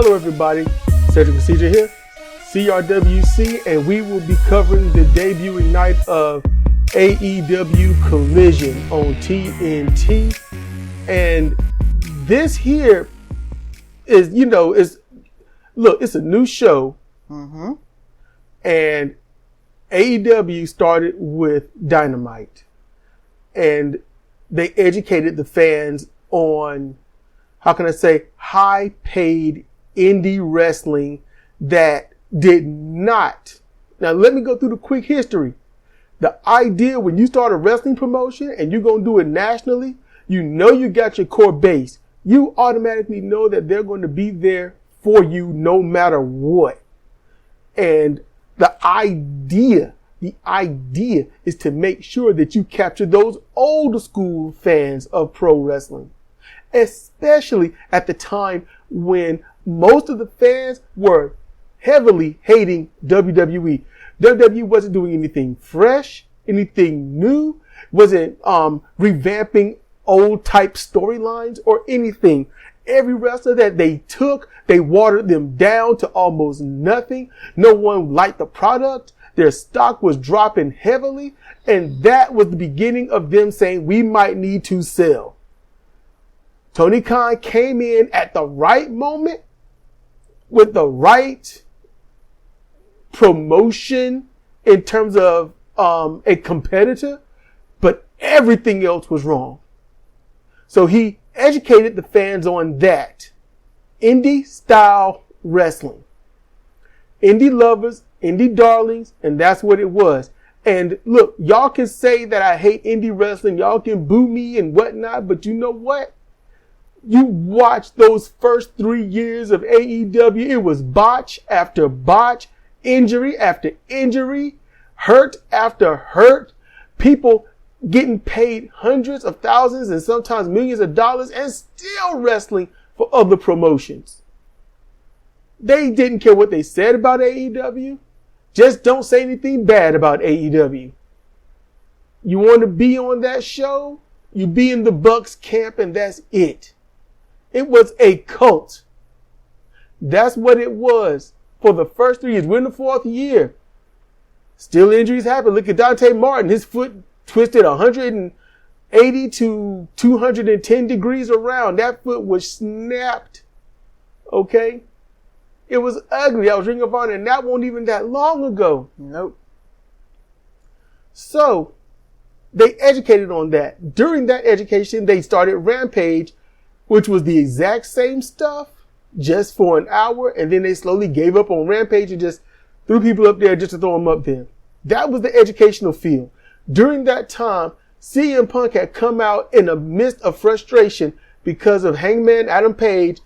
Hello everybody, Sedrik and Sidra here, CRWC, and we will be covering the debuting night of AEW Collision on TNT. And this here is, it's a new show. Mm-hmm. And AEW started with Dynamite. And they educated the fans on, high-paid indie wrestling that did not. Now, let me go through the quick history. The idea when you start a wrestling promotion and you're going to do it nationally, you got your core base. You automatically know that they're going to be there for you no matter what. And the idea is to make sure that you capture those old school fans of pro wrestling, especially at the time when most of the fans were heavily hating WWE. WWE wasn't doing anything fresh, anything new, wasn't revamping old type storylines or anything. Every wrestler that they took, they watered them down to almost nothing. No one liked the product. Their stock was dropping heavily. And that was the beginning of them saying, we might need to sell. Tony Khan came in at the right moment with the right promotion in terms of a competitor, but everything else was wrong. So he educated the fans on that. Indie style wrestling. Indie lovers, indie darlings, and that's what it was. And look, y'all can say that I hate indie wrestling. Y'all can boo me and whatnot, but you know what? You watch those first 3 years of AEW, it was botch after botch, injury after injury, hurt after hurt, people getting paid hundreds of thousands and sometimes millions of dollars and still wrestling for other promotions. They didn't care what they said about AEW. Just don't say anything bad about AEW. You want to be on that show? You be in the Bucks camp and that's it. It was a cult. That's what it was for the first 3 years. We're in the 4th year. Still injuries happen. Look at Dante Martin. His foot twisted 180 to 210 degrees around. That foot was snapped. Okay? It was ugly. I was Ring of Honor, and that wasn't even that long ago. Nope. So, they educated on that. During that education, they started Rampage, which was the exact same stuff, just for an hour, and then they slowly gave up on Rampage and just threw people up there just to throw them up there. That was the educational field. During that time, CM Punk had come out in a midst of frustration because of Hangman Adam Page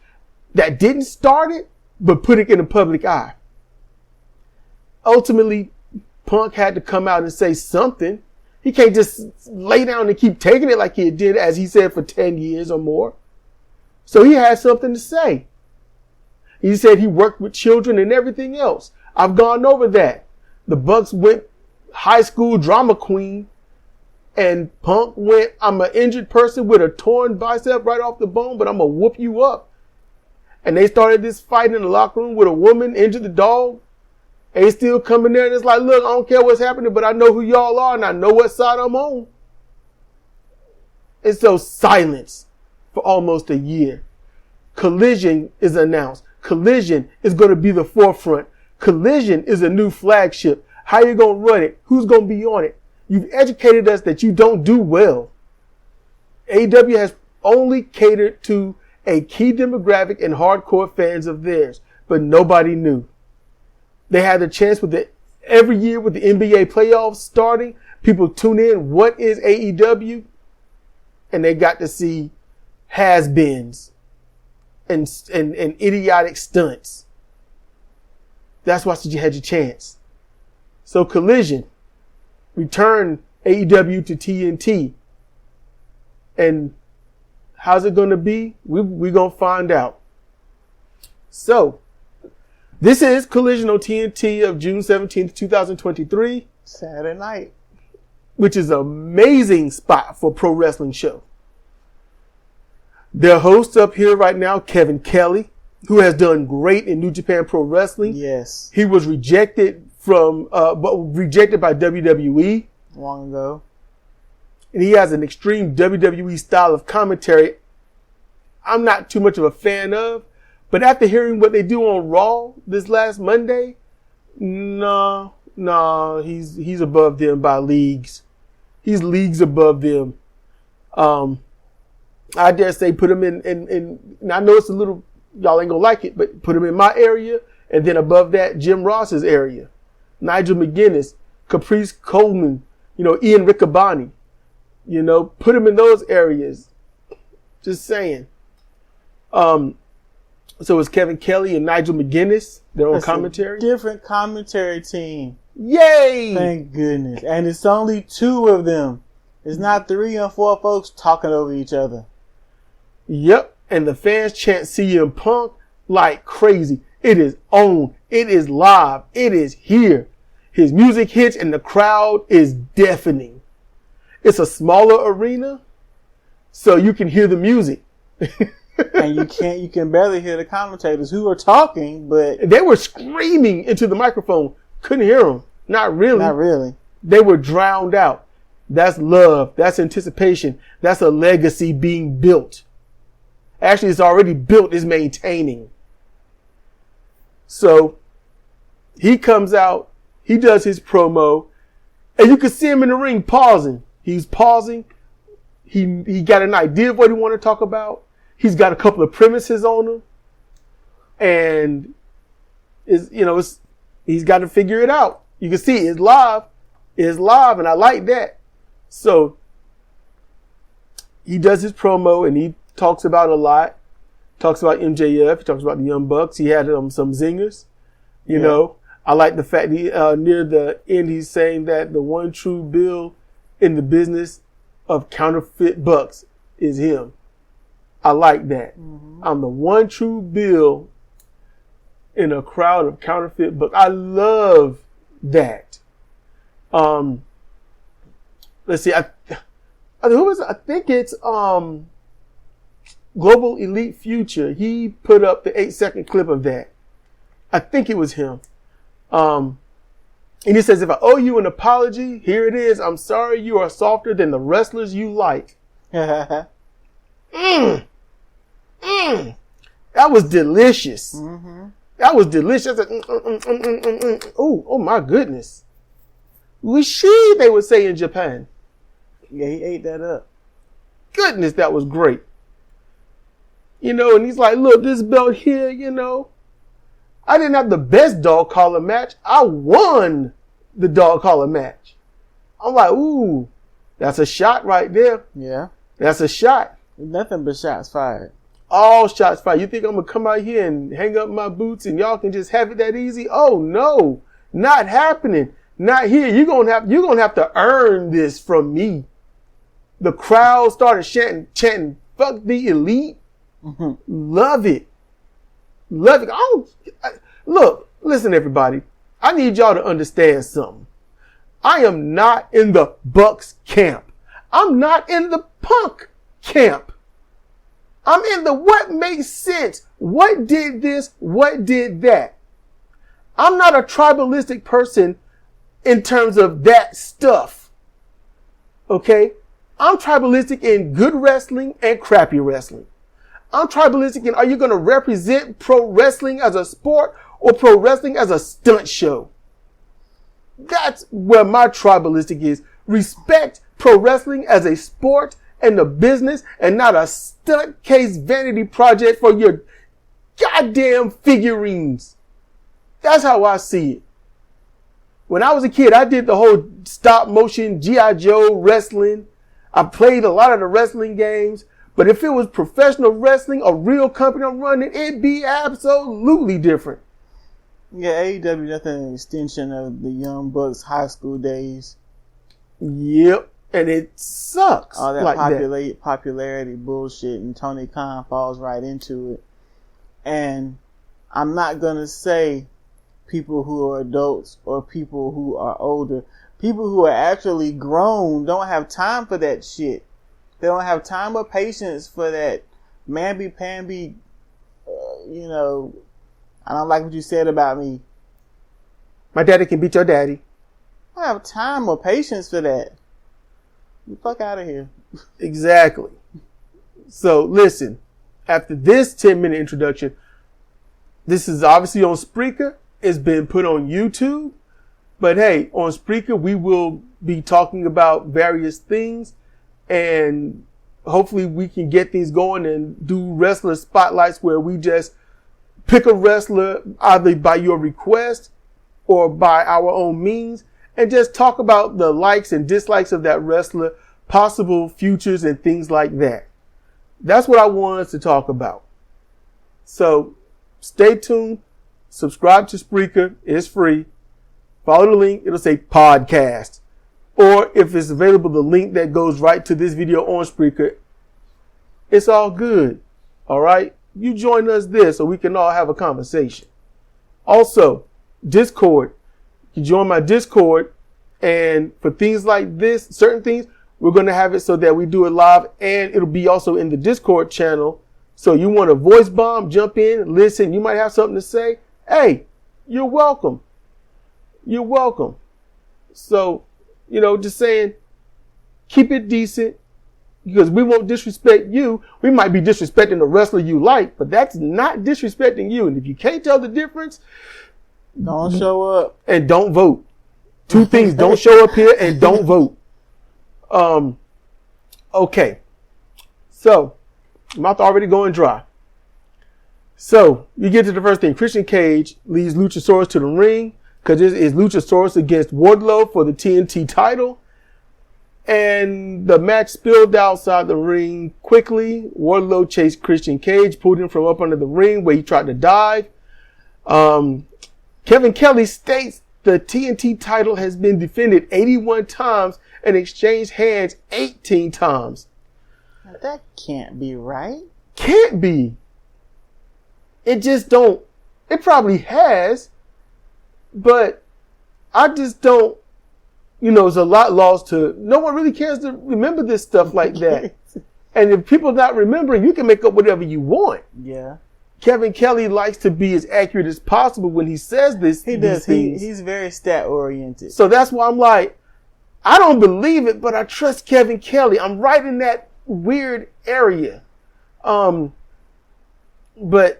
that didn't start it, but put it in the public eye. Ultimately, Punk had to come out and say something. He can't just lay down and keep taking it like he did, as he said, for 10 years or more. So he had something to say. He said he worked with children and everything else. I've gone over that. The Bucks went high school drama queen, and Punk went, I'm an injured person with a torn bicep right off the bone, but I'm going to whoop you up. And they started this fight in the locker room with a woman injured the dog. And he's still coming there and it's like, look, I don't care what's happening, but I know who y'all are and I know what side I'm on. And so silence for almost a year. Collision is announced. Collision is going to be the forefront. Collision is a new flagship. How you going to run it? Who's going to be on it? You've educated us that you don't do well. AEW has only catered to a key demographic and hardcore fans of theirs, but nobody knew. They had a chance every year with the NBA playoffs starting, people tune in, what is AEW? And they got to see has-beens and idiotic stunts. That's why you had your chance. So Collision returned AEW to TNT. And how's it going to be? We're going to find out. So, this is Collision on TNT of June 17th, 2023. Saturday night. Which is an amazing spot for a pro wrestling show. Their hosts up here right now, Kevin Kelly, who has done great in New Japan Pro Wrestling. Yes. He was rejected by WWE long ago. And he has an extreme WWE style of commentary I'm not too much of a fan of. But after hearing what they do on Raw this last Monday, no, he's above them by leagues. He's leagues above them. I dare say put him in and I know it's a little, y'all ain't gonna like it, but put him in my area, and then above that, Jim Ross's area. Nigel McGuinness, Caprice Coleman, Ian Riccaboni. Put him in those areas. Just saying. So it's Kevin Kelly and Nigel McGuinness. They're on commentary. Different commentary team. Yay! Thank goodness. And it's only 2 of them. It's not 3 or 4 folks talking over each other. Yep. And the fans chant CM Punk like crazy. It is on. It is live. It is here. His music hits and the crowd is deafening. It's a smaller arena, so you can hear the music. And you can barely hear the commentators who are talking, but they were screaming into the microphone. Couldn't hear them. Not really. Not really. They were drowned out. That's love. That's anticipation. That's a legacy being built. Actually, it's already built. It's maintaining. So he comes out. He does his promo. And you can see him in the ring pausing. He's pausing. He got an idea of what he wanted to talk about. He's got a couple of premises on him. And he's got to figure it out. You can see it's live. It's live, and I like that. So he does his promo, and he talks about a lot. Talks about MJF. He talks about the Young Bucks. He had some zingers. You know, I like the fact that near the end he's saying that the one true Bill in the business of counterfeit bucks is him. I like that. Mm-hmm. I'm the one true Bill in a crowd of counterfeit bucks. I love that. Let's see. I think it's Global Elite Future. He put up the 8-second clip of that. I think it was him. And he says, if I owe you an apology, here it is. I'm sorry you are softer than the wrestlers you like. That was delicious. Mm-hmm. That was delicious. Oh my goodness. Wishi, they would say in Japan. Yeah, he ate that up. Goodness, that was great. And he's like, look, this belt here, I didn't have the best dog collar match. I won the dog collar match. I'm like, ooh, that's a shot right there. Yeah. That's a shot. Nothing but shots fired. All shots fired. You think I'm going to come out here and hang up my boots and y'all can just have it that easy? Oh, no. Not happening. Not here. You're going to have to earn this from me. The crowd started chanting, fuck the elite. Mm-hmm. Love it. Love it. Look, listen, everybody. I need y'all to understand something. I am not in the Bucks camp. I'm not in the Punk camp. I'm in the what makes sense. What did this? What did that? I'm not a tribalistic person in terms of that stuff. Okay? I'm tribalistic in good wrestling and crappy wrestling. I'm tribalistic in, are you going to represent pro wrestling as a sport or pro wrestling as a stunt show? That's where my tribalistic is. Respect pro wrestling as a sport and a business and not a stunt case vanity project for your goddamn figurines. That's how I see it. When I was a kid, I did the whole stop motion G.I. Joe wrestling. I played a lot of the wrestling games. But if it was professional wrestling, a real company I'm running, it'd be absolutely different. Yeah, AEW, that's an extension of the Young Bucks high school days. Yep. And it sucks. All that popularity bullshit, and Tony Khan falls right into it. And I'm not going to say people who are adults or people who are older. People who are actually grown don't have time for that shit. They don't have time or patience for that mamby-pamby you know, I don't like what you said about me. My daddy can beat your daddy. I don't have time or patience for that. Get the fuck out of here. Exactly. So listen, after this 10-minute introduction, this is obviously on Spreaker. It's been put on YouTube. But hey, on Spreaker, we will be talking about various things, and hopefully we can get things going and do wrestler spotlights where we just pick a wrestler either by your request or by our own means and just talk about the likes and dislikes of that wrestler, possible futures and things like that. That's what I want us to talk about. So stay tuned. Subscribe to Spreaker. It's free. Follow the link. It'll say podcast. Or if it's available, the link that goes right to this video on Spreaker. It's all good. All right. You join us there so we can all have a conversation. Also, Discord. You join my Discord. And for things like this, certain things, we're going to have it so that we do it live, and it'll be also in the Discord channel. So you want a voice bomb, jump in, listen. You might have something to say. Hey, you're welcome. You're welcome. So, you know, just saying, keep it decent because we won't disrespect you. We might be disrespecting the wrestler you like, but that's not disrespecting you. And if you can't tell the difference, don't show up and don't vote. Two things: don't show up here and don't vote. Okay. So, mouth already going dry. So, you get to the first thing. Christian Cage leads Luchasaurus to the ring because it is Luchasaurus against Wardlow for the TNT title. And the match spilled outside the ring quickly. Wardlow chased Christian Cage, pulled him from up under the ring where he tried to dive. Kevin Kelly states the TNT title has been defended 81 times and exchanged hands 18 times. Now that can't be right. Can't be. It just don't. It probably has, but I just don't. You know, there's a lot lost to. No one really cares to remember this stuff like that. And if people not remembering, you can make up whatever you want. Yeah. Kevin Kelly likes to be as accurate as possible when he says this. He does. He's very stat oriented. So that's why I'm like, I don't believe it, but I trust Kevin Kelly. I'm right in that weird area. But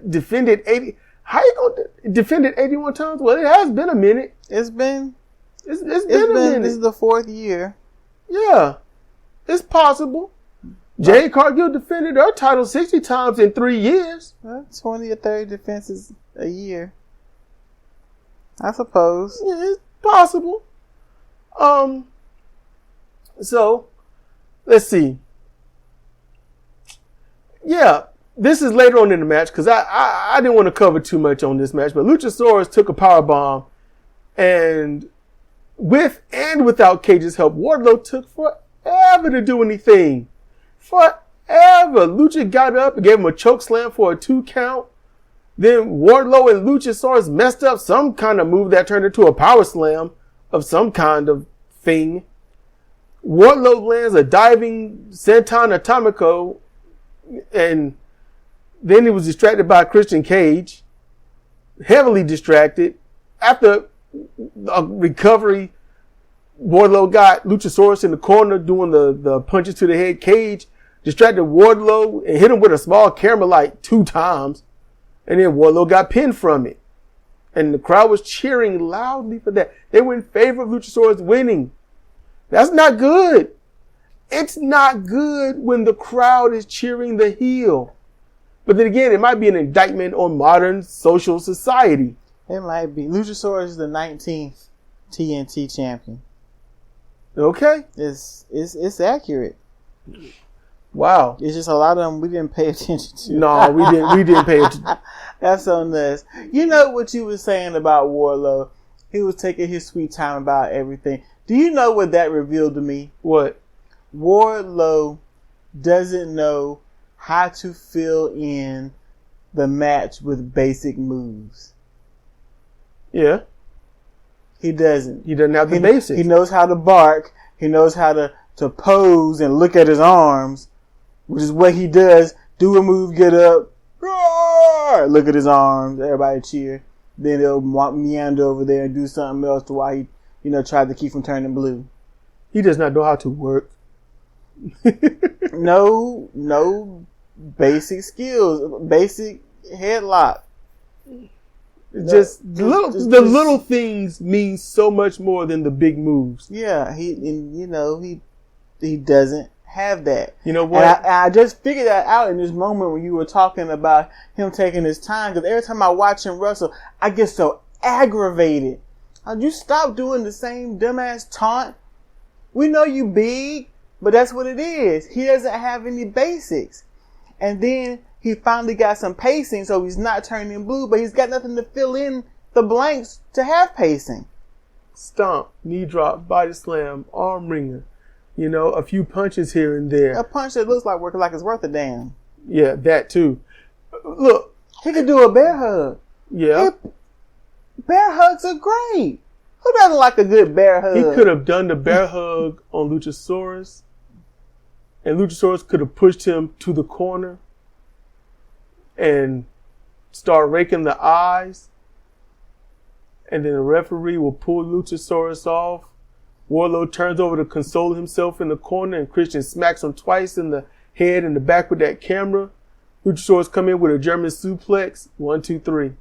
defended 80. How you gonna defend it 81 times? Well, it has been a minute. It's been a minute. This is the 4th year. Yeah, it's possible. Jade Cargill defended her title 60 times in 3 years. 20 or 30 defenses a year, I suppose. Yeah, it's possible. So, let's see. Yeah, this is later on in the match because I didn't want to cover too much on this match, but Luchasaurus took a powerbomb, and with and without Cage's help, Wardlow took forever to do anything. Forever. Lucha got up and gave him a choke slam for a 2 count. Then Wardlow and Luchasaurus messed up some kind of move that turned into a power slam of some kind of thing. Wardlow lands a diving senton atomico, and then he was distracted by Christian Cage. Heavily distracted. After a recovery, Wardlow got Luchasaurus in the corner doing the punches to the head. Cage distracted Wardlow and hit him with a small camera light 2 times. And then Wardlow got pinned from it. And the crowd was cheering loudly for that. They were in favor of Luchasaurus winning. That's not good. It's not good when the crowd is cheering the heel. But then again, it might be an indictment on modern social society. It might be. Luchasaurus is the 19th TNT champion. Okay. It's accurate. Wow. It's just a lot of them we didn't pay attention to. No, we didn't pay attention. That's so nuts. You know what you were saying about Wardlow? He was taking his sweet time about everything. Do you know what that revealed to me? What? Wardlow doesn't know how to fill in the match with basic moves. Yeah. He doesn't. He doesn't have the basics. He knows how to bark. He knows how to pose and look at his arms, which is what he does. Do a move, get up. hard. Look at his arms. Everybody cheer. Then they'll meander over there and do something else to why he, tried to keep from turning blue. He does not know how to work. No basic skills. Basic headlock. Just the little things mean so much more than the big moves. Yeah, he doesn't have that. You know what? And I just figured that out in this moment when you were talking about him taking his time. Because every time I watch him wrestle, I get so aggravated. You stop doing the same dumbass taunt. We know you big, but that's what it is. He doesn't have any basics. And then he finally got some pacing, so he's not turning blue, but he's got nothing to fill in the blanks to have pacing. Stomp, knee drop, body slam, arm wringer. A few punches here and there. A punch that looks like it's worth a damn. Yeah, that too. Look. He could do a bear hug. Yeah. Bear hugs are great. Who doesn't like a good bear hug? He could have done the bear hug on Luchasaurus. And Luchasaurus could have pushed him to the corner and start raking the eyes. And then the referee will pull Luchasaurus off. Wardlow turns over to console himself in the corner, and Christian smacks him twice in the head and the back with that camera. Luchasaurus come in with a German suplex. 1, 2, 3.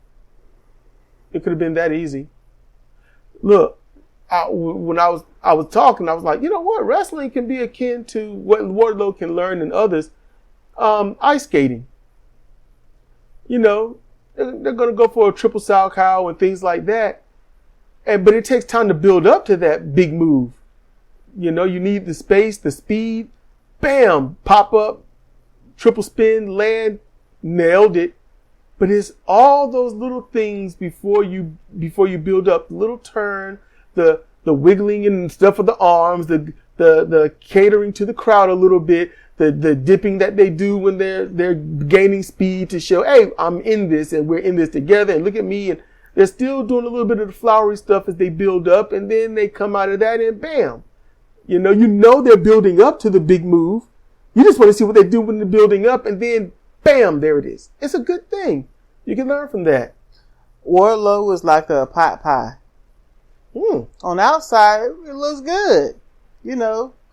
It could have been that easy. Look, when I was talking, I was like, you know what? Wrestling can be akin to what Wardlow can learn in others. Ice skating. They're going to go for a triple sow cow and things like that. But it takes time to build up to that big move. You need the space, the speed. Bam! Pop up, triple spin, land, nailed it. But it's all those little things before you build up. The little turn, the wiggling and stuff of the arms, the catering to the crowd a little bit, the dipping that they do when they're gaining speed to show, hey, I'm in this and we're in this together and look at me. And they're still doing a little bit of the flowery stuff as they build up, and then they come out of that and bam. They're building up to the big move. You just want to see what they do when they're building up, and then bam, there it is. It's a good thing. You can learn from that. Wardlow was like a pot pie. On the outside, it looks good.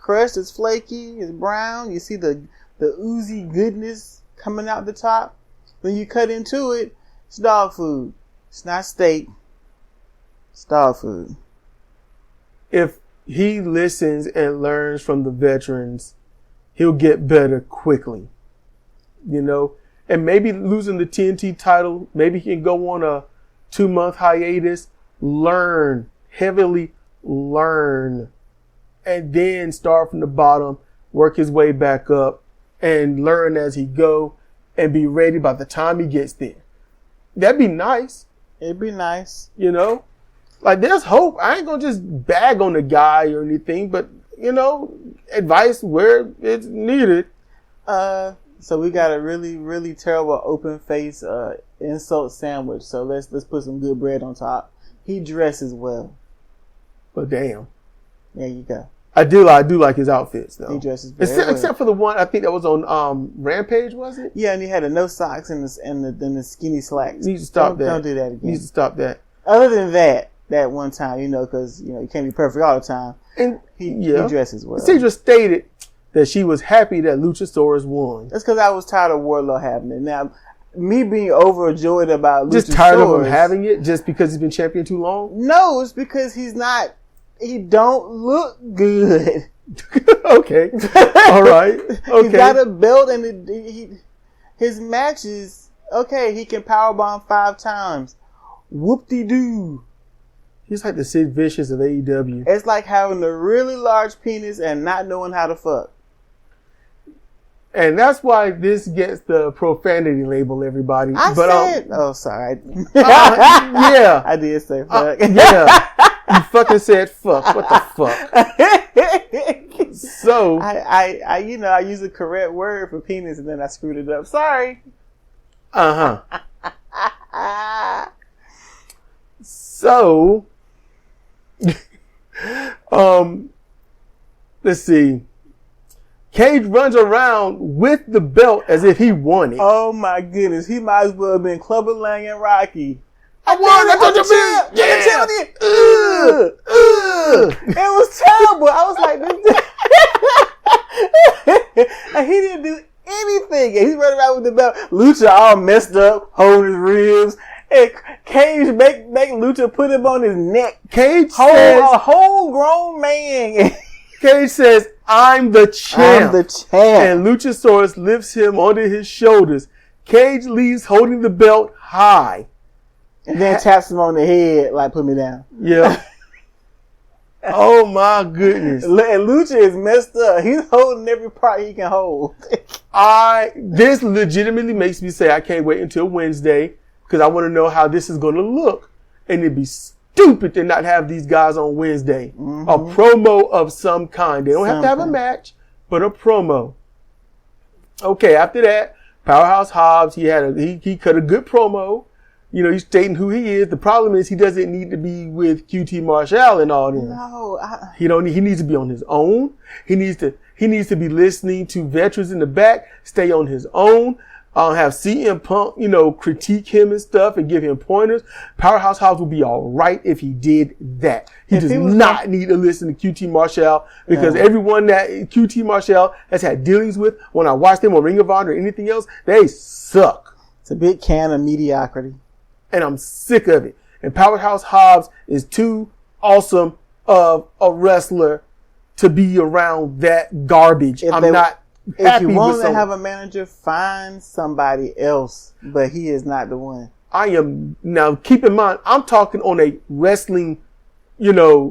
Crust is flaky, it's brown. You see the oozy goodness coming out the top. When you cut into it, it's dog food. It's not steak. It's dog food. If he listens and learns from the veterans, he'll get better quickly. And maybe losing the TNT title, maybe he can go on a 2-month hiatus, heavily learn, and then start from the bottom, work his way back up, and learn as he go, and be ready by the time he gets there. That'd be nice. It'd be nice. Like there's hope. I ain't gonna just bag on the guy or anything, but advice where it's needed. So we got a really, really terrible open face insult sandwich. So let's put some good bread on top. He dresses well. But damn. There you go. I do like his outfits though. He dresses very well. Except for the one I think that was on Rampage, was it? Yeah, and he had the no socks and the skinny slacks. Need to stop that. Don't do that again. Needs to stop that. Other than that one time, because you can't be perfect all the time. And he dresses well. Sidra stated that she was happy that Luchasaurus won. That's because I was tired of Wardlow having it. Now, me being overjoyed about Luchasaurus. Just tired of him having it just because he's been champion too long? No, it's because he don't look good. Okay. All right. Okay. He's got a belt and his matches, okay, he can powerbomb 5 times. Whoop-de-doo. He's like the Sid Vicious of AEW. It's like having a really large penis and not knowing how to fuck. And that's why this gets the profanity label, everybody. Oh, sorry. Yeah. I did say fuck. Yeah. You fucking said fuck. What the fuck? So. I used the correct word for penis and then I screwed it up. Sorry. Uh-huh. So. Let's see. Cage runs around with the belt as if he won it. Oh my goodness. He might as well have been Clubber Lang and Rocky. I won! I told you, It was terrible. I was like, and he didn't do anything. And he running around with the belt. Lucha all messed up, holding his ribs. And Cage make Lucha put him on his neck. Cage says, a whole grown man. Cage says, I'm the champ. I'm the champ. And Luchasaurus lifts him onto his shoulders. Cage leaves holding the belt high. And then taps him on the head, like, put me down. Yeah. Oh my goodness. And Lucha is messed up. He's holding every part he can hold. This legitimately makes me say I can't wait until Wednesday because I want to know how this is going to look. And it'd be stupid to not have these guys on Wednesday. Mm-hmm. A promo of some kind. They don't have to have a match, but a promo. Okay, after that, Powerhouse Hobbs, he cut a good promo. You know, he's stating who he is. The problem is he doesn't need to be with QT Marshall and all them. No, he needs to be on his own. He needs to be listening to veterans in the back, stay on his own, have CM Punk, critique him and stuff and give him pointers. Powerhouse Hobbs would be all right if he did that. He does not need to listen to QT Marshall because everyone that QT Marshall has had dealings with, when I watch them on Ring of Honor or anything else, they suck. It's a big can of mediocrity. And I'm sick of it. And Powerhouse Hobbs is too awesome of a wrestler to be around that garbage. If you want to have a manager, find somebody else. But he is not the one. Now keep in mind, I'm talking on a wrestling,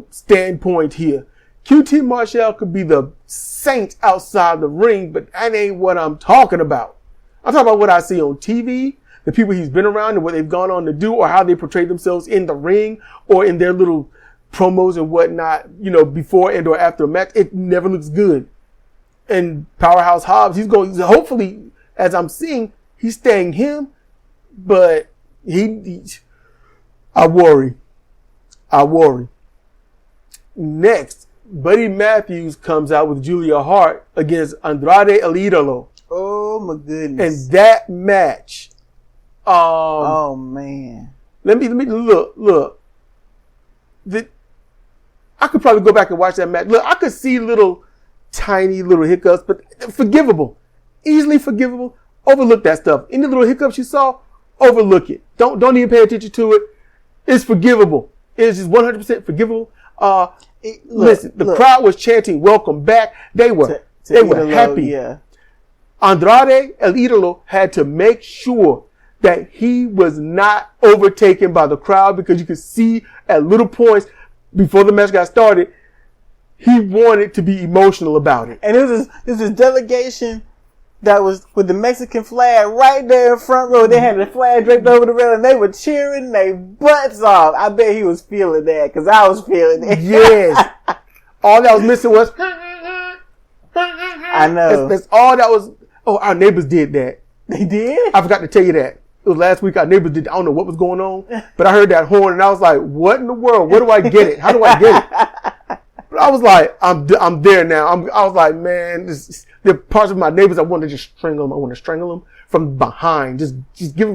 standpoint here. QT Marshall could be the saint outside the ring, but that ain't what I'm talking about. I'm talking about what I see on TV. The people he's been around and what they've gone on to do or how they portray themselves in the ring or in their little promos and whatnot, before and or after a match, it never looks good. And Powerhouse Hobbs, hopefully, as I'm seeing, he's staying him, but I worry. Next, Buddy Matthews comes out with Julia Hart against Andrade El Idolo. Oh my goodness. And that match, oh man. Let me look. I could probably go back and watch that match. Look, I could see tiny little hiccups, but forgivable. Easily forgivable. Overlook that stuff. Any little hiccups you saw, overlook it. Don't even pay attention to it. It's forgivable. It's just 100% forgivable. Listen, the crowd was chanting welcome back. They were happy. Yeah. Andrade El Idolo had to make sure that he was not overtaken by the crowd because you could see at little points before the match got started, he wanted to be emotional about it. And this is delegation that was with the Mexican flag right there in front row. They had the flag draped over the rail and they were cheering their butts off. I bet he was feeling that because I was feeling it. Yes. All that was missing was I know. That's all that was. Oh, our neighbors did that. They did? I forgot to tell you that. It was last week. Our neighbors did. I don't know what was going on, but I heard that horn and I was like, "What in the world? Where do I get it? How do I get it?" But I was like, "I'm there now." I was like, "Man, there are parts of my neighbors I want to just strangle them. I want to strangle them from behind. Just I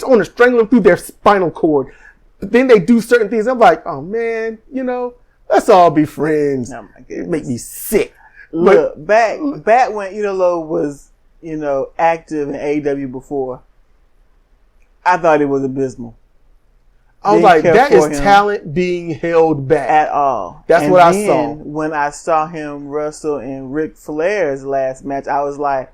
want to strangle them through their spinal cord." But then they do certain things. I'm like, "Oh man, let's all be friends." Oh my goodness. It make me sick. Look, back when Idolo was active in AEW before, I thought it was abysmal. I was like, that is talent being held back. At all. That's what I saw. When I saw him wrestle in Ric Flair's last match, I was like,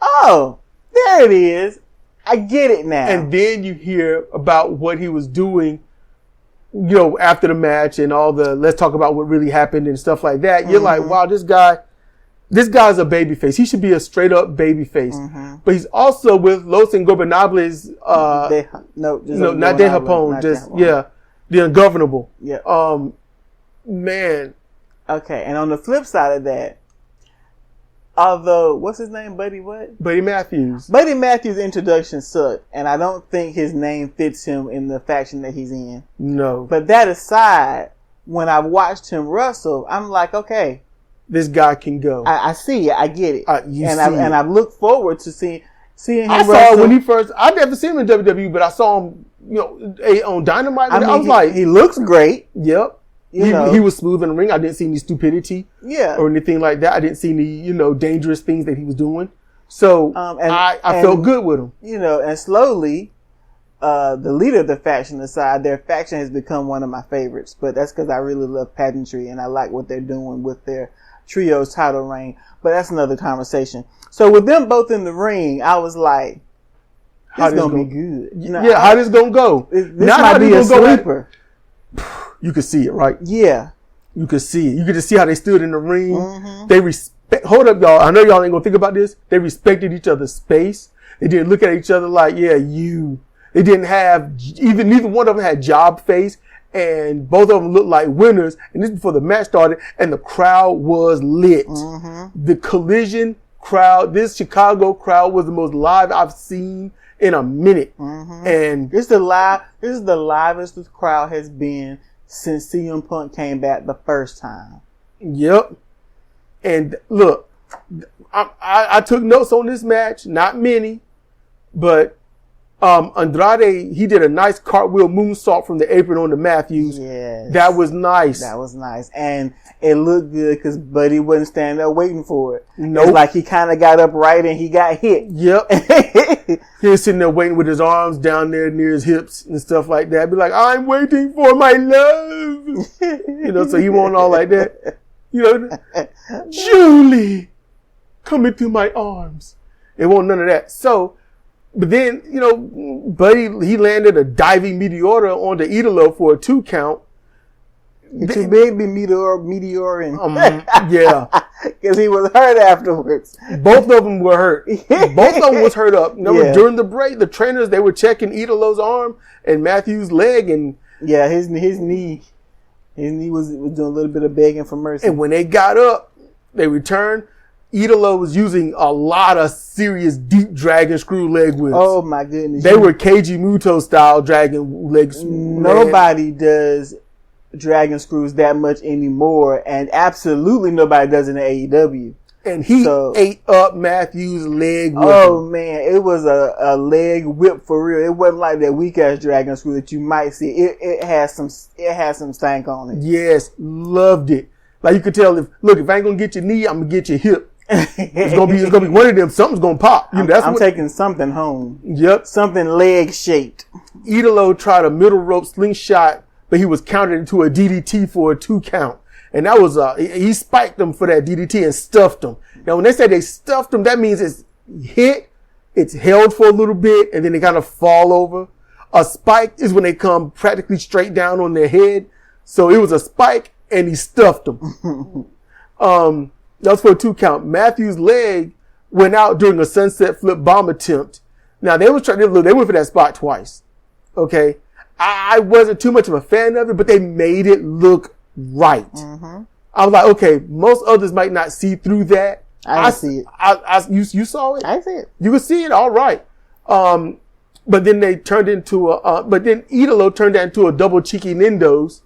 oh, there it is. I get it now. And then you hear about what he was doing, after the match and all let's talk about what really happened and stuff like that. You're like, wow, this guy's a babyface. He should be a straight up babyface. Mm-hmm. But he's also with Los Ingobernables. Not De Japón. The Ungovernable. Yeah. Man. Okay, and on the flip side of that, although what's his name, Buddy? What? Buddy Matthews. Buddy Matthews' introduction sucked, and I don't think his name fits him in the faction that he's in. No. But that aside, when I watched him wrestle, I'm like, okay. this guy can go. I see it. I get it. And I've looked forward to seeing him. I saw him when he first. I never seen him in WWE, but I saw him, on Dynamite. I was like, he looks great. Yep. He was smooth in the ring. I didn't see any stupidity, or anything like that. I didn't see any, dangerous things that he was doing. So I felt good with him. And slowly, the leader of the faction aside, their faction has become one of my favorites. But that's because I really love pageantry and I like what they're doing with their trios title reign. But that's another conversation. So with them both in the ring, I was like, "This is gonna be good." How this gonna go? This might be a sleeper. You could see it, right? Yeah. You could see it. You could just see how they stood in the ring. Mm-hmm. They hold up, y'all. I know y'all ain't gonna think about this. They respected each other's space. They didn't look at each other like, yeah, you. They didn't have, neither one of them had job face, and both of them looked like winners. And this before the match started, and the crowd was lit. Mm-hmm. The Collision crowd, this Chicago crowd was the most live I've seen in a minute. Mm-hmm. And this is the livest this crowd has been since CM Punk came back the first time. Yep. And look, I took notes on this match, not many, but Andrade, he did a nice cartwheel moonsault from the apron on the Matthews. Yes. That was nice. That was nice. And it looked good because Buddy wasn't standing there waiting for it. Nope. It's like he kind of got up right and he got hit. Yep. He was sitting there waiting with his arms down there near his hips and stuff like that. Be like, I'm waiting for my love. So he won't all like that. Julie, come into my arms. It won't none of that. So, but then, Buddy, he landed a diving meteora onto Idolo for a 2 count. Too big be meteoring. Yeah. Because he was hurt afterwards. Both of them were hurt. Both of them was hurt up. During the break, the trainers, they were checking Idolo's arm and Matthews' leg. And yeah, his knee was doing a little bit of begging for mercy. And when they got up, they returned. Idolo was using a lot of serious deep dragon screw leg whips. Oh my goodness. They were Keiji Muto style dragon legs. Nobody does dragon screws that much anymore, and absolutely nobody does in the AEW. And he ate up Matthews' leg whip. Oh man, it was a leg whip for real. It wasn't like that weak ass dragon screw that you might see. It has some stank on it. Yes, loved it. Like you could tell if I ain't gonna get your knee, I'm gonna get your hip. It's gonna be one of them. Something's gonna pop. I'm taking something home. Yep, something leg shaped. Idolo tried a middle rope slingshot, but he was countered into a DDT for a 2 count. And that was, he spiked them for that DDT and stuffed them. Now, when they say they stuffed them, that means it's hit, it's held for a little bit, and then they kind of fall over. A spike is when they come practically straight down on their head. So it was a spike, and he stuffed them. That was for a 2 count. Matthews' leg went out during a sunset flip bomb attempt. Now, they went for that spot twice. Okay. I wasn't too much of a fan of it, but they made it look right. Mm-hmm. I was like, okay, most others might not see through that. I see it. You saw it? I see it. You could see it, all right. But then they turned into but then Idolo turned that into a double cheeky Nindos.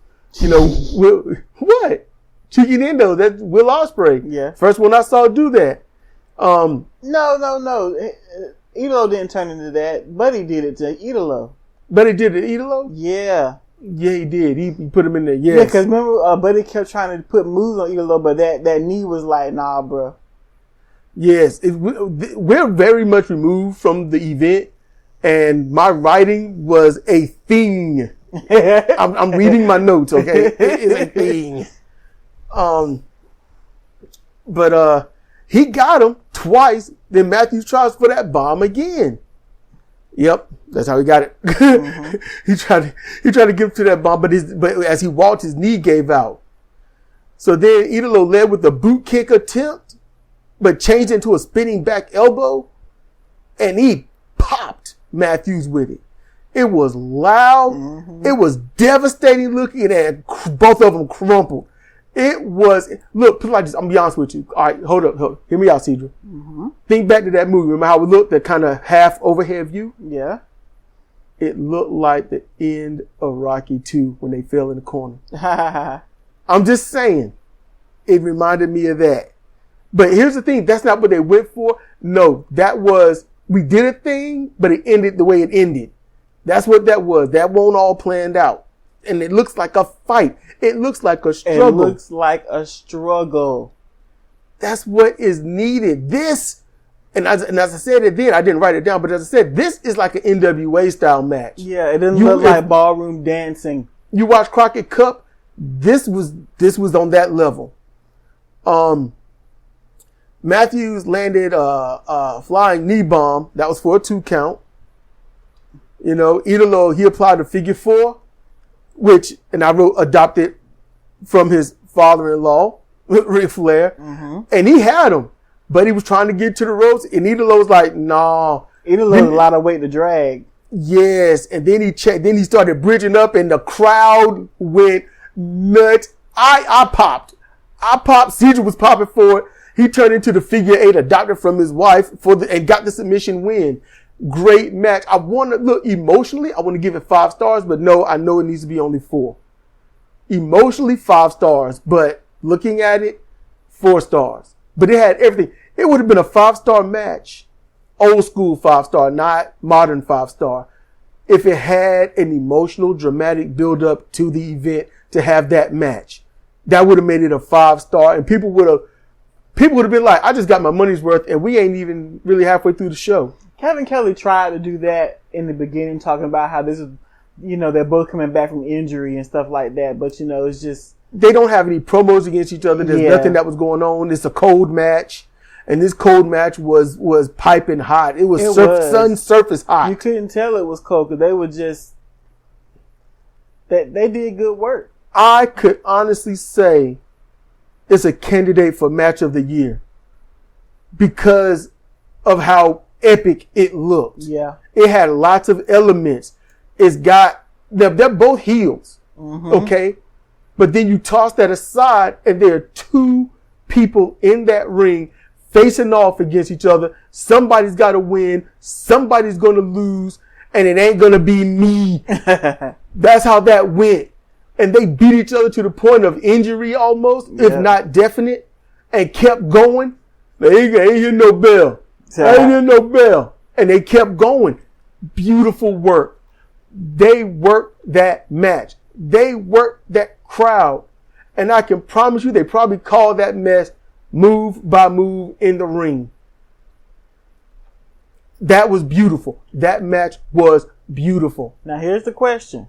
What? Cheeky Nindos, that's Will Ospreay. Yeah. First one I saw do that. No. Idolo didn't turn into that. Buddy did it to Idolo. Buddy did it to Idolo? Yeah. Yeah, he did. He put him in there. Yes. Yeah, because remember, Buddy kept trying to put moves on Idolo, but that knee was like, nah, bro. Yes. We're very much removed from the event, and my writing was a thing. I'm reading my notes, okay? It is a thing. But he got him twice. Then Matthews tries for that bomb again. Yep, that's how he got it. Mm-hmm. He tried to give to that bomb, but as he walked, his knee gave out. So then Idolo led with a boot kick attempt, but changed into a spinning back elbow, and he popped Matthews with it. It was loud. Mm-hmm. It was devastating looking, and both of them crumpled. It was, look, put it like this, I'm gonna be honest with you. All right, hold up. Hear me out, Sidra. Mm-hmm. Think back to that movie. Remember how it looked, that kind of half overhead view? Yeah. It looked like the end of Rocky 2 when they fell in the corner. I'm just saying. It reminded me of that. But here's the thing. That's not what they went for. No, that was, we did a thing, but it ended the way it ended. That's what that was. That won't all planned out. And it looks like a fight. It looks like a struggle. It looks like a struggle. That's what is needed. This, and as I said it then, I didn't write it down, but as I said, this is like an NWA style match. Yeah, it didn't look like ballroom dancing. You watch Crockett Cup, this was on that level. Matthews landed a flying knee bomb. That was for a 2 count. You know, Idolo, he applied a figure 4, which, and I wrote adopted from his father-in-law, Ric Flair. Mm-hmm. And he had him, but he was trying to get to the ropes, and Idolo was like, nah. Idolo had a lot of weight to drag. Yes, and then he started bridging up, and the crowd went nuts. I popped. Sidra was popping for it. He turned into the figure 8 adopted from his wife and got the submission win. Great match. I want to look emotionally. I want to give it 5 stars, but no, I know it needs to be only 4. Emotionally, 5 stars, but looking at it, 4 stars. But it had everything. It would have been a 5-star match, old school 5-star, not modern 5-star, if it had an emotional, dramatic build up to the event to have that match. That would have made it a 5-star, and people would have been like, I just got my money's worth, and we ain't even really halfway through the show. Kevin Kelly tried to do that in the beginning, talking about how this is, you know, they're both coming back from injury and stuff like that. But, you know, it's just... They don't have any promos against each other. There's nothing that was going on. It's a cold match. And this cold match was piping hot. It was sun surface hot. You couldn't tell it was cold because they were just... They did good work. I could honestly say it's a candidate for match of the year because of how epic it looked. Yeah. It had lots of elements. They're both heels. Mm-hmm. Okay. But then you toss that aside and there are 2 people in that ring facing off against each other. Somebody's got to win. Somebody's going to lose. And it ain't going to be me. That's how that went. And they beat each other to the point of injury almost, if not definite, and kept going. They ain't hear no bell. I ain't hear no bell. And they kept going. Beautiful work. They worked that match. They worked that crowd. And I can promise you they probably called that mess move by move in the ring. That was beautiful. That match was beautiful. Now here's the question.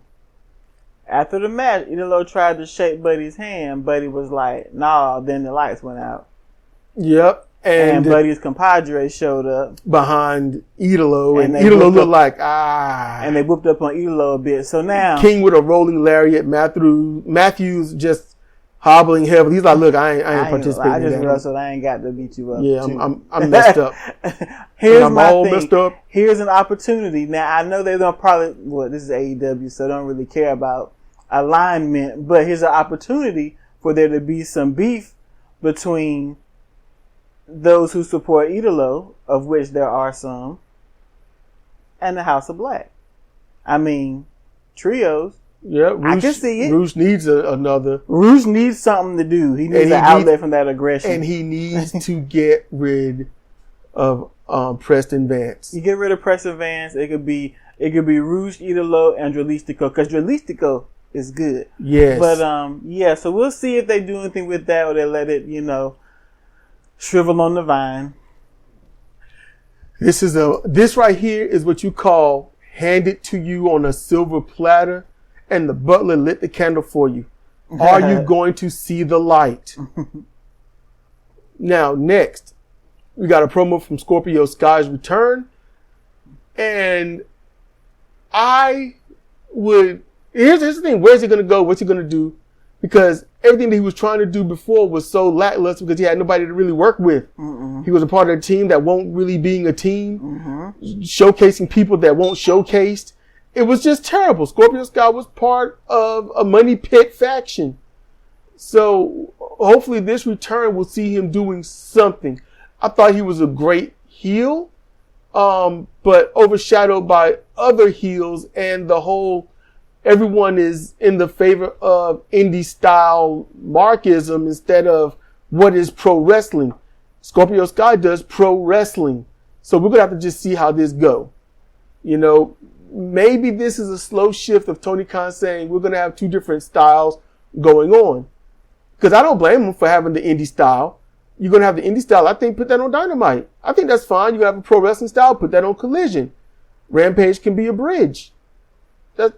After the match, Idolo tried to shake Buddy's hand. Buddy was like, nah, then the lights went out. Yep. And Buddy's compadre showed up behind Idolo, and Idolo looked like, And they whooped up on Idolo a bit. So now King with a rolling lariat, Matthews just hobbling heavily. He's like, look, I ain't participating. I just wrestled. I ain't got to beat you up. Yeah, I'm messed up. Here's my thing. Messed up. Here's an opportunity. Now I know they don't probably. This is AEW, so they don't really care about alignment. But here's an opportunity for there to be some beef between those who support Idolo, of which there are some, and the House of Black. I mean, trios. Yeah, I can see it. Rouge needs another. Rouge needs something to do. He needs an outlet from that aggression. And he needs to get rid of Preston Vance. You get rid of Preston Vance, it could be Rouge, Idolo, and Dralistico, because Dralistico is good. Yes. But so we'll see if they do anything with that or they let it, shrivel on the vine. This right here is what you call handed to you on a silver platter, and the butler lit the candle for you. Are you going to see the light? Now, next, we got a promo from Scorpio Sky's return, and here's the thing: where's he going to go? What's he going to do? Because everything that he was trying to do before was so lackluster because he had nobody to really work with. Mm-mm. He was a part of a team that won't really being a team, showcasing people that won't showcased. It was just terrible. Scorpio Sky was part of a money pit faction. So hopefully this return will see him doing something. I thought he was a great heel, but overshadowed by other heels and the whole everyone is in the favor of indie style Markism instead of what is pro wrestling. Scorpio Sky does pro wrestling. So we're going to have to just see how this go. You know, maybe this is a slow shift of Tony Khan saying we're going to have two different styles going on. Because I don't blame him for having the indie style. You're going to have the indie style. I think put that on Dynamite. I think that's fine. You're going to have a pro wrestling style. Put that on Collision. Rampage can be a bridge. That,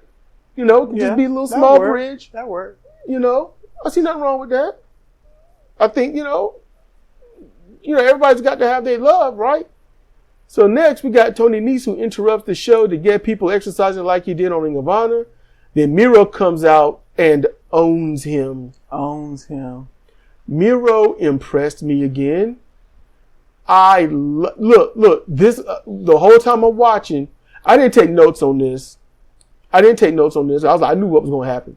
you know, just be a little small bridge. That works. You know, I see nothing wrong with that. I think, you know, everybody's got to have their love, right? So next we got Tony Nese, who interrupts the show to get people exercising like he did on Ring of Honor. Then Miro comes out and owns him. Miro impressed me again. Look, this, the whole time I'm watching, I didn't take notes on this. I was like, I knew what was going to happen.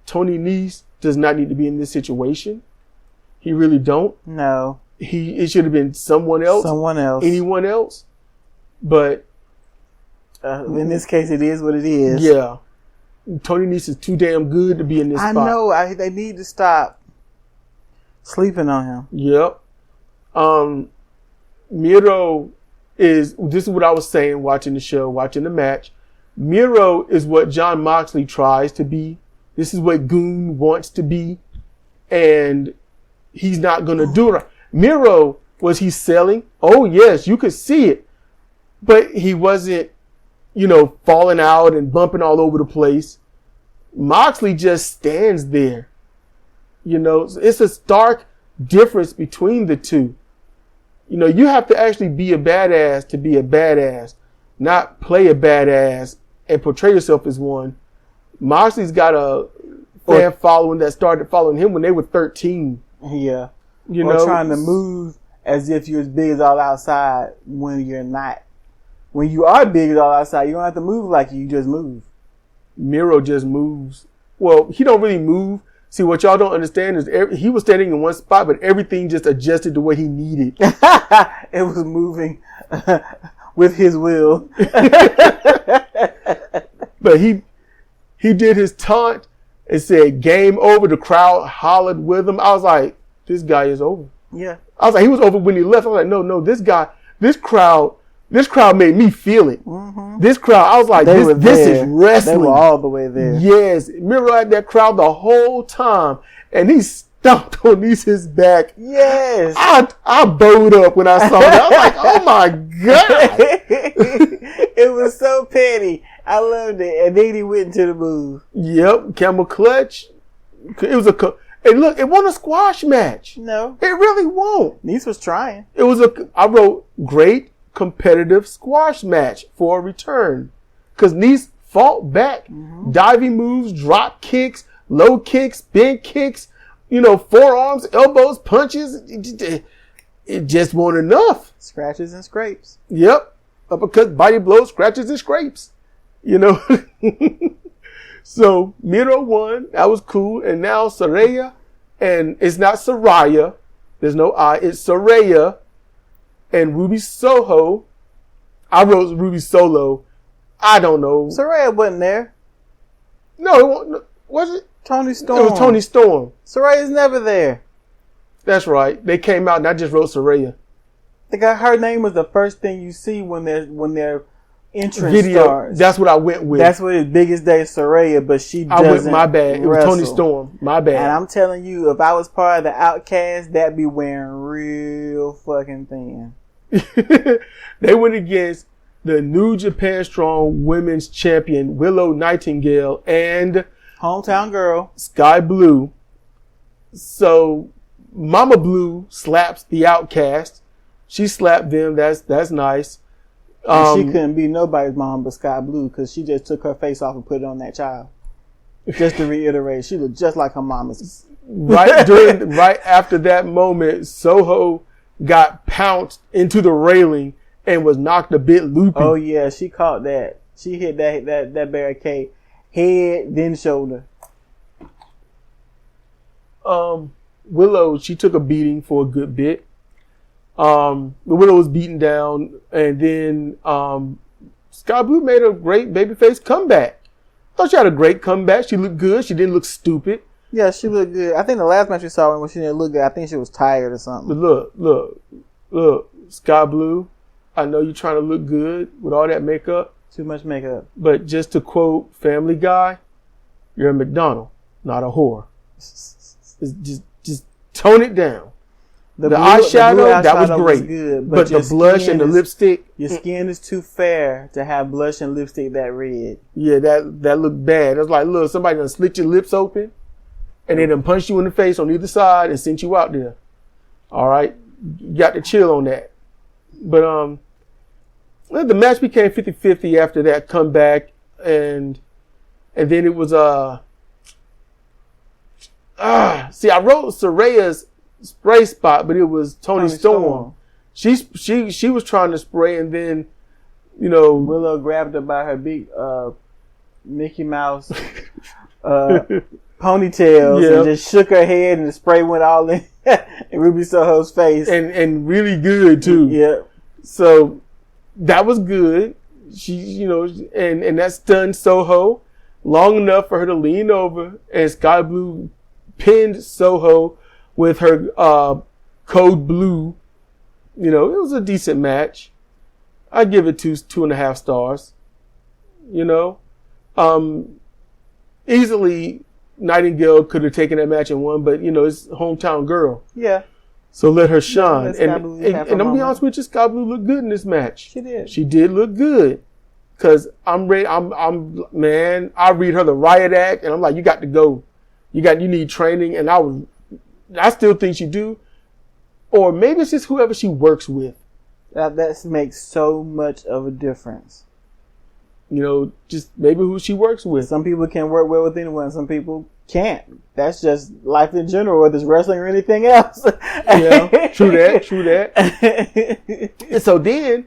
Tony Nese does not need to be in this situation. He really don't. No. It should have been someone else. Anyone else. But in this case, it is what it is. Yeah. Tony Nese is too damn good to be in this spot. I know. They need to stop sleeping on him. Yep. Miro this is what I was saying watching the show, watching the match. Miro is what Jon Moxley tries to be. This is what Goon wants to be. And he's not going to do it. Miro, was he selling? Oh, yes, you could see it. But he wasn't, falling out and bumping all over the place. Moxley just stands there. It's a stark difference between the two. You have to actually be a badass to be a badass, not play a badass and portray yourself as one. Moxley's got a fan following that started following him when they were 13. Yeah. Or trying to move as if you're as big as All Outside when you're not. When you are big as All Outside, you don't have to move like you just move. Miro just moves. Well, he don't really move. See, what y'all don't understand is he was standing in one spot, but everything just adjusted to what he needed. It was moving with his will. But he did his taunt and said, "Game over." The crowd hollered with him. I was like, this guy is over. Yeah. I was like, he was over when he left. I was like, no, this crowd made me feel it. Mm-hmm. This crowd, I was like, this is wrestling. They were all the way there. Yes. Miro had that crowd the whole time. And he stomped on Nese's back. Yes. I bowed up when I saw that. I was like, oh my God. It was so petty. I loved it. And then he went into the move. Yep. Camel clutch. It was and look, it wasn't a squash match. No. It really won't. Nese was trying. I wrote great competitive squash match for a return. Because Nese fought back. Mm-hmm. Diving moves, drop kicks, low kicks, bent kicks, forearms, elbows, punches. It just wasn't enough. Scratches and scrapes. Yep. Uppercut, body blows, scratches and scrapes. So Miro won. That was cool. And now Saraya, and it's not Saraya. There's no I. It's Saraya and Ruby Soho. I wrote Ruby Solo. I don't know. Saraya wasn't there. No, it wasn't. Was it? Tony Storm. It was Tony Storm. Saraya's never there. That's right. They came out and I just wrote Saraya. Her name was the first thing you see when their entrance video starts. That's what I went with. That's what his biggest day is, Saraya, but she doesn't. I went, my bad. It was Tony Storm. My bad. And I'm telling you, if I was part of the Outcast, that'd be wearing real fucking thin. They went against the New Japan Strong Women's Champion Willow Nightingale and Hometown Girl Sky Blue. So Mama Blue slaps the Outcast. She slapped them. That's nice. And she couldn't be nobody's mom but Sky Blue because she just took her face off and put it on that child. Just to reiterate, she looked just like her mama's. Right after that moment, Soho got pounced into the railing and was knocked a bit loopy. Oh yeah, she caught that. She hit that barricade head, then shoulder. Willow, she took a beating for a good bit. The Willow was beaten down, and then Sky Blue made a great babyface comeback. Thought she had a great comeback. She looked good. She didn't look stupid. Yeah, she looked good. I think the last match we saw when she didn't look good, I think she was tired or something. But look, Sky Blue, I know you're trying to look good with all that makeup. Too much makeup. But just to quote Family Guy, you're a McDonald, not a whore. Just tone it down. The eyeshadow, that was great. Good, but the blush and the lipstick. Your skin is too fair to have blush and lipstick that red. Yeah, that looked bad. It was like, look, somebody done slit your lips open and they done punched you in the face on either side and sent you out there. All right? You got to chill on that. But the match became 50-50 after that comeback. And then it was see, I wrote Saraya's spray spot, but it was Toni Storm. She was trying to spray, and then Willow grabbed her by her big Mickey Mouse ponytails and just shook her head, and the spray went all in Ruby Soho's face, and really good too. Yeah, so that was good. She and that stunned Soho long enough for her to lean over, and Sky Blue pinned Soho with her code blue. It was a decent match. I give it 2.5 stars. Easily Nightingale could have taken that match and won, but it's hometown girl. Yeah. So let her shine. And I'm gonna be honest with you, Sky Blue looked good in this match. She did. She did look good. Cause I'm ready. Man, I read her the riot act, and I'm like, you got to go. You need training, and I still think she do. Or maybe it's just whoever she works with. That makes so much of a difference. Just maybe who she works with. Some people can work well with anyone. Some people can't. That's just life in general, whether it's wrestling or anything else. Yeah, true that. And so then,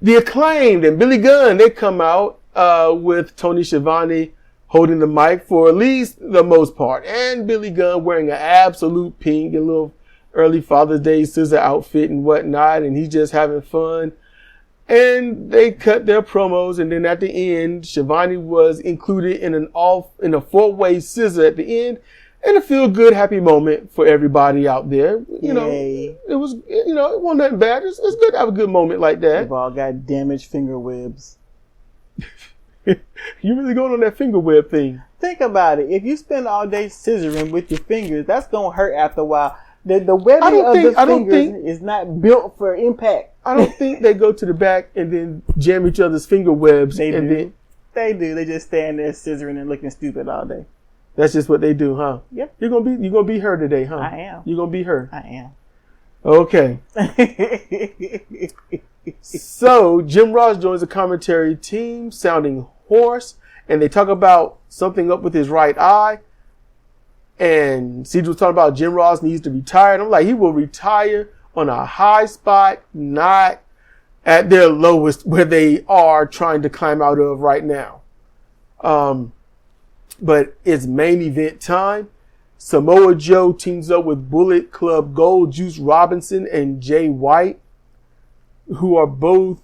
the Acclaimed and Billy Gunn, they come out with Tony Schiavone holding the mic for at least the most part. And Billy Gunn wearing an absolute pink and little early Father's Day scissor outfit and whatnot. And he's just having fun. And they cut their promos. And then at the end, Schiavone was included in a 4-way scissor at the end. And a feel good, happy moment for everybody out there. It was, it wasn't nothing bad. It's good to have a good moment like that. We've all got damaged finger webs. You really going on that finger web thing? Think about it. If you spend all day scissoring with your fingers, that's going to hurt after a while. The webbing of the fingers is not built for impact. I don't think they go to the back and then jam each other's finger webs. They do. They just stand there scissoring and looking stupid all day. That's just what they do, huh? Yep. You're gonna be her today, huh? I am. You're gonna be her. I am. Okay. So Jim Ross joins the commentary team, sounding hoarse, and they talk about something up with his right eye. And Sidra was talking about Jim Ross needs to retire. And I'm like, he will retire on a high spot, not at their lowest where they are trying to climb out of right now. But it's main event time. Samoa Joe teams up with Bullet Club Gold, Juice Robinson, and Jay White, who are both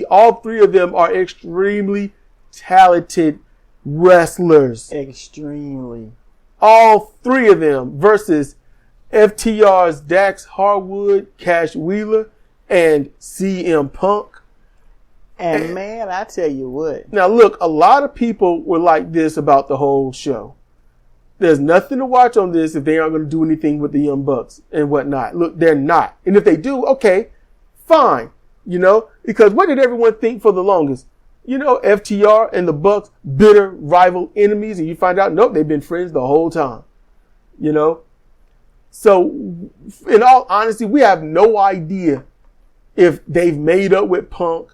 all three of them are extremely talented wrestlers. Extremely. All three of them versus FTR's Dax Harwood, Cash Wheeler, and CM Punk. And man, I tell you what. Now look, a lot of people were like this about the whole show. There's nothing to watch on this if they aren't going to do anything with the Young Bucks and whatnot. Look, they're not. And if they do, okay, fine. Because what did everyone think for the longest? FTR and the Bucks, bitter rival enemies, and you find out, nope, they've been friends the whole time. So, in all honesty, we have no idea if they've made up with Punk.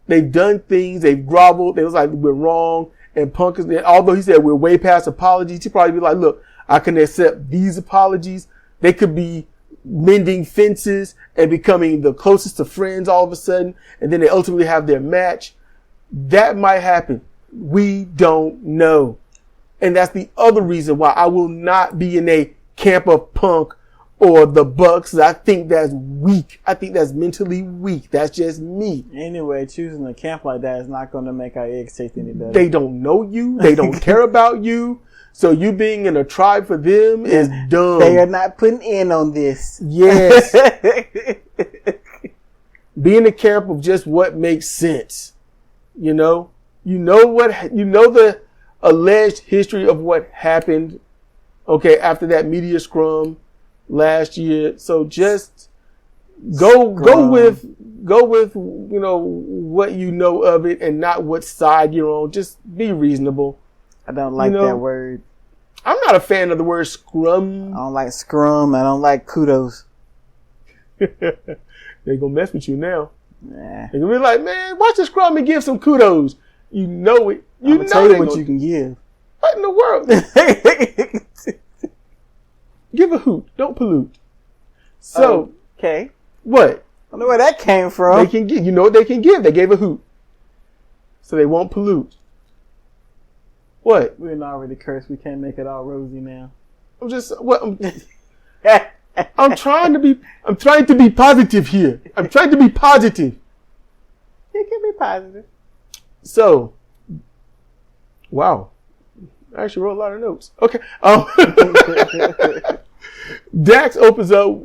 They've done things, they've groveled, they was like, we're wrong. And Punk is, although he said we're way past apologies, he'd probably be like, look, I can accept these apologies. They could be mending fences and becoming the closest of friends all of a sudden, and then they ultimately have their match. That might happen. We don't know. And that's the other reason why I will not be in a camp of Punk or the Bucks. I think that's weak. I think that's mentally weak. That's just me. Anyway, choosing a camp like that is not going to make our eggs taste any better. They don't know you. They don't care about you. So you being in a tribe for them is dumb. They are not putting in on this. Yes. Be in the camp of just what makes sense. You know the alleged history of what happened. Okay, after that media scrum last year. So just go with what you know of it and not what side you're on. Just be reasonable. I don't like that word. I'm not a fan of the word scrum. I don't like scrum. I don't like kudos. They're gonna mess with you now. Nah. They're gonna be like, man, watch the scrum and give some kudos. You know it. I'm gonna tell you what you can give. What in the world? Give a hoot. Don't pollute. So, okay. What? I know where that came from. They can give. You know what they can give? They gave a hoot. So they won't pollute. What? We're already cursed. We can't make it all rosy now. I'm trying to be positive here. I'm trying to be positive. It can be positive. So, wow. I actually wrote a lot of notes. Okay. Dax opens up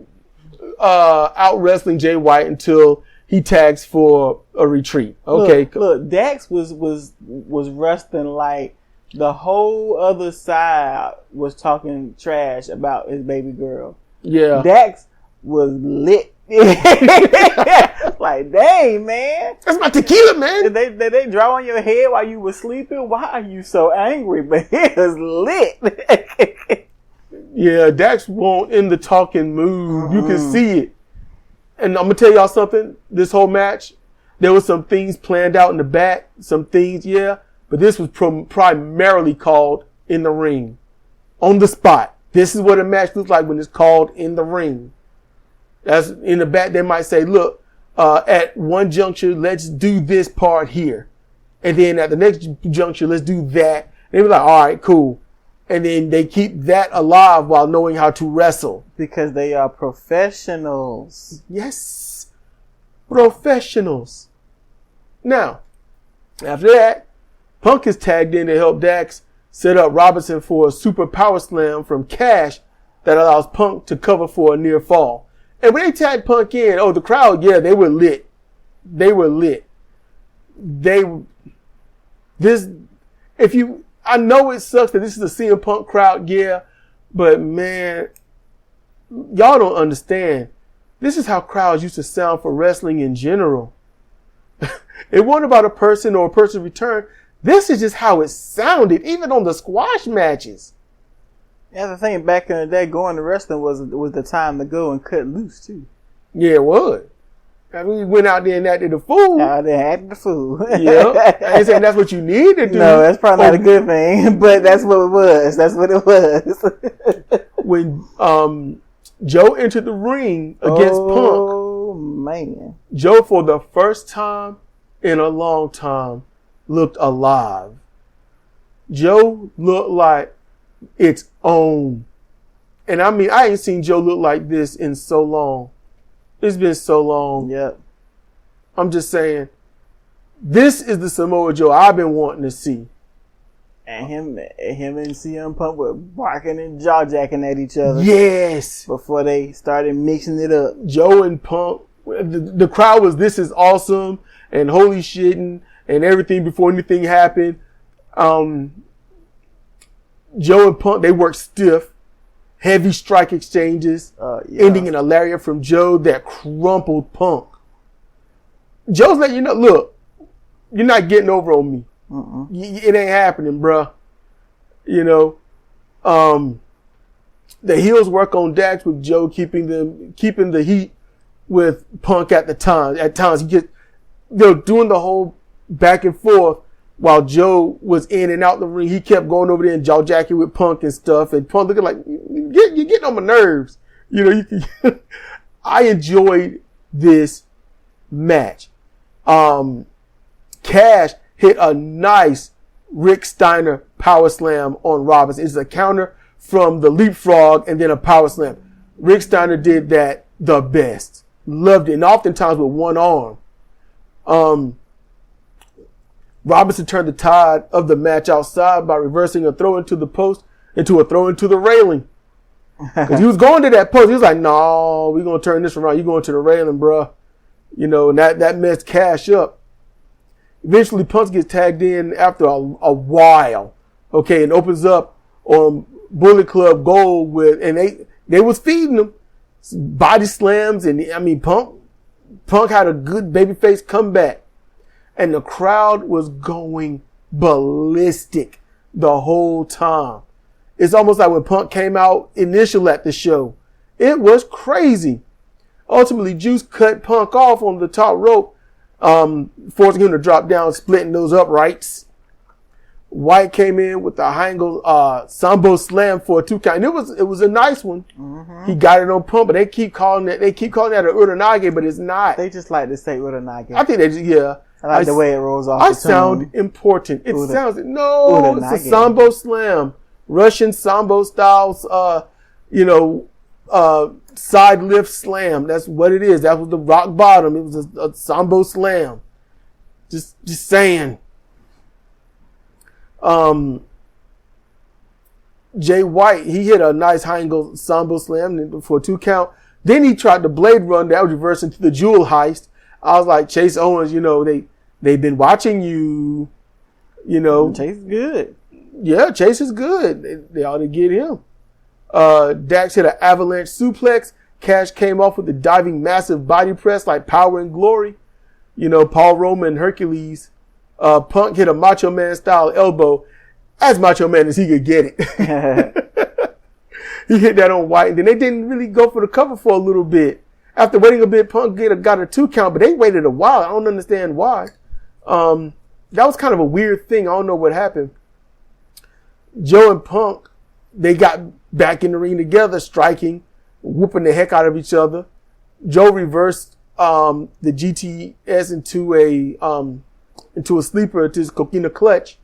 out wrestling Jay White until he tags for a retreat. Okay. Look, Dax was wrestling like the whole other side was talking trash about his baby girl. Yeah. Dax was lit. Like, dang, man. That's my tequila, man. Did they draw on your head while you were sleeping? Why are you so angry? But it was lit. Yeah, Dax won't in the talking mood. You can see it. And I'm going to tell y'all something. This whole match, there was some things planned out in the back. Some things, yeah. But this was primarily called in the ring. On the spot. This is what a match looks like when it's called in the ring. That's in the back. They might say, look, at one juncture, let's do this part here. And then at the next juncture, let's do that. They be like, all right, cool. And then they keep that alive while knowing how to wrestle. Because they are professionals. Yes. Professionals. Now, after that, Punk is tagged in to help Dax set up Robinson for a super power slam from Cash that allows Punk to cover for a near fall. And when they tagged Punk in, the crowd, yeah, they were lit. They were lit. I know it sucks that this is a CM Punk crowd, yeah, but man, y'all don't understand. This is how crowds used to sound for wrestling in general. It wasn't about a person or a person's return. This is just how it sounded, even on the squash matches. Yeah, the thing back in the day, going to wrestling was the time to go and cut loose too. Yeah, it was. I mean, we went out there and acted the fool. Out there acting the fool. Yeah, I ain't saying that's what you need to do. No, that's probably not a good thing, but that's what it was. That's what it was. When Joe entered the ring against Punk. Oh man, Joe, for the first time in a long time, looked alive. Joe looked like its own. And I mean, I ain't seen Joe look like this in so long. It's been so long. Yep. I'm just saying, this is the Samoa Joe I've been wanting to see. And him and CM Punk were barking and jaw-jacking at each other. Yes. Before they started mixing it up. Joe and Punk, the crowd was, this is awesome, and holy shitting, and everything before anything happened. Joe and Punk, they worked stiff. Heavy strike exchanges, ending in a lariat from Joe that crumpled Punk. Joe's letting you know, look, you're not getting over on me. It ain't happening, bruh. You know, the heels work on Dax with Joe keeping the heat with Punk at times. They're doing the whole back and forth. While Joe was in and out the ring, he kept going over there and jaw jacking with Punk and stuff. And Punk looking like, you're getting on my nerves. You know, I enjoyed this match. Cash hit a nice Rick Steiner power slam on Robinson. It's a counter from the leapfrog and then a power slam. Rick Steiner did that the best. Loved it. And oftentimes with one arm. Robinson turned the tide of the match outside by reversing a throw into the post into a throw into the railing. Because he was going to that post. He was like, no, we're going to turn this around. You're going to the railing, bruh. You know, and that messed Cash up. Eventually, Punk gets tagged in after a while. Okay, and opens up on Bullet Club Gold and they was feeding him body slams. And I mean, Punk had a good babyface comeback. And the crowd was going ballistic the whole time. It's almost like when Punk came out initially at the show. It was crazy. Ultimately, Juice cut Punk off on the top rope, forcing him to drop down, splitting those uprights. White came in with the high angle Sambo slam for a 2 count. And it was a nice one. Mm-hmm. He got it on Punk, but they keep calling that an Uranage, but it's not. They just like to say Uranage. I think they just, yeah. I like the way it rolls off. I sound important. It sounds Uranage. It's a Sambo slam. Russian Sambo styles, side lift slam. That's what it is. That was the rock bottom. It was a Sambo slam. Just saying. Jay White, he hit a nice high angle Sambo slam for a 2 count. Then he tried the blade run that was reversed into the jewel heist. I was like, Chase Owens, they've been watching you, Chase is good. Yeah, Chase is good. They ought to get him. Dax hit an avalanche suplex. Cash came off with the diving massive body press like Power and Glory. Paul Roman and Hercules. Punk hit a Macho Man style elbow. As Macho Man as he could get it. He hit that on White. And then they didn't really go for the cover for a little bit. After waiting a bit, Punk got a 2 count, but they waited a while. I don't understand why. That was kind of a weird thing. I don't know what happened. Joe and Punk, they got back in the ring together, striking, whooping the heck out of each other. Joe reversed the GTS into a sleeper to his coquina clutch.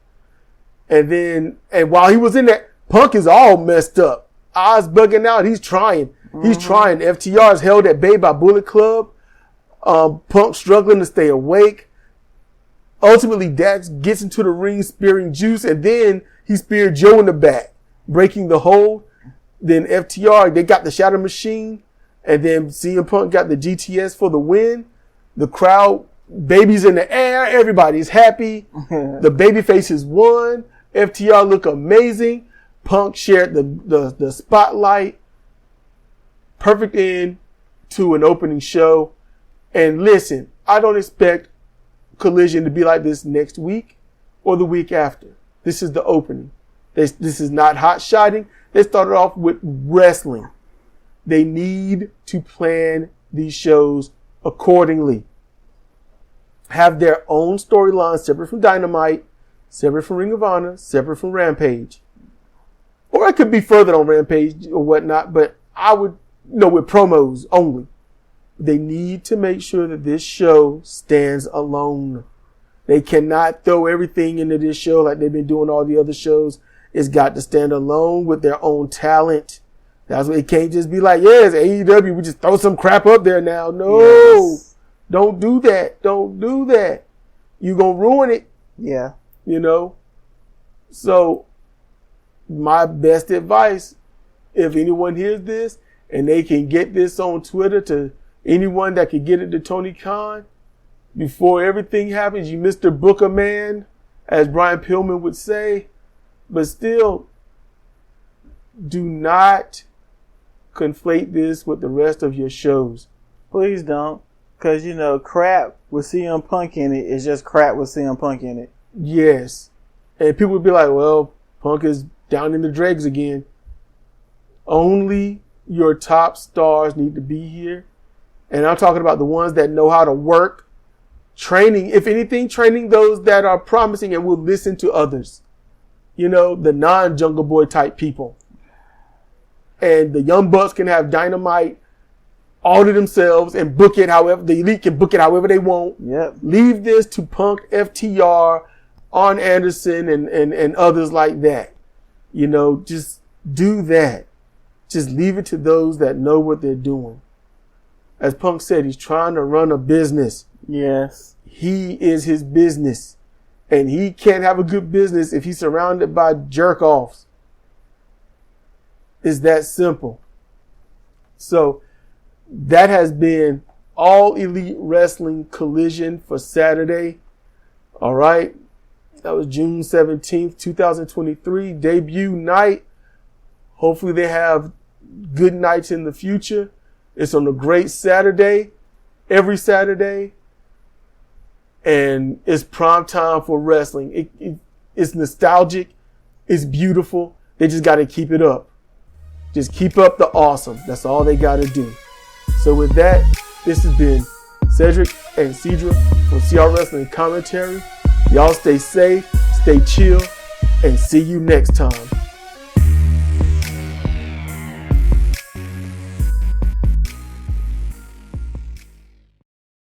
And while he was in that, Punk is all messed up. Eyes bugging out. He's trying. Mm-hmm. He's trying. FTR is held at bay by Bullet Club. Punk struggling to stay awake. Ultimately, Dax gets into the ring spearing Juice, and then he speared Joe in the back, breaking the hold. Then FTR, they got the Shadow Machine, and then CM Punk got the GTS for the win. The crowd, babies in the air, everybody's happy. The baby faces won. FTR look amazing. Punk shared the spotlight. Perfect end to an opening show. And listen, I don't expect Collision to be like this next week or the week after. This is the opening. This is not hot shotting. They started off with wrestling. They need to plan these shows accordingly. Have their own storylines separate from Dynamite, separate from Ring of Honor, separate from Rampage. Or it could be further on Rampage or whatnot, but I would, with promos only. They need to make sure that this show stands alone. They cannot throw everything into this show like they've been doing all the other shows. It's got to stand alone with their own talent. That's why it can't just be like, yes, AEW, we just throw some crap up there now. No, yes. Don't do that. Don't do that. You're going to ruin it. Yeah. So my best advice, if anyone hears this and they can get this on Twitter to anyone that can get it to Tony Khan, before everything happens, you Mr. Booker Man, as Brian Pillman would say. But still, do not conflate this with the rest of your shows. Please don't. Because, crap with CM Punk in it is just crap with CM Punk in it. Yes. And people would be like, well, Punk is down in the dregs again. Only your top stars need to be here. And I'm talking about the ones that know how to work. Training, if anything, training those that are promising and will listen to others. The non-Jungle Boy type people. And the Young Bucks can have Dynamite all to themselves and book it however, the Elite can book it however they want. Yep. Leave this to Punk, FTR, Arn Anderson, and others like that. Just do that. Just leave it to those that know what they're doing. As Punk said, he's trying to run a business. Yes. He is his business. And he can't have a good business if he's surrounded by jerk-offs. It's that simple. So that has been All Elite Wrestling Collision for Saturday. All right. That was June 17th, 2023. Debut night. Hopefully they have good nights in the future. It's on a great Saturday, every Saturday. And it's prime time for wrestling. It's nostalgic. It's beautiful. They just got to keep it up. Just keep up the awesome. That's all they got to do. So with that, this has been Sedrik and Sidra from CR Wrestling Commentary. Y'all stay safe, stay chill, and see you next time.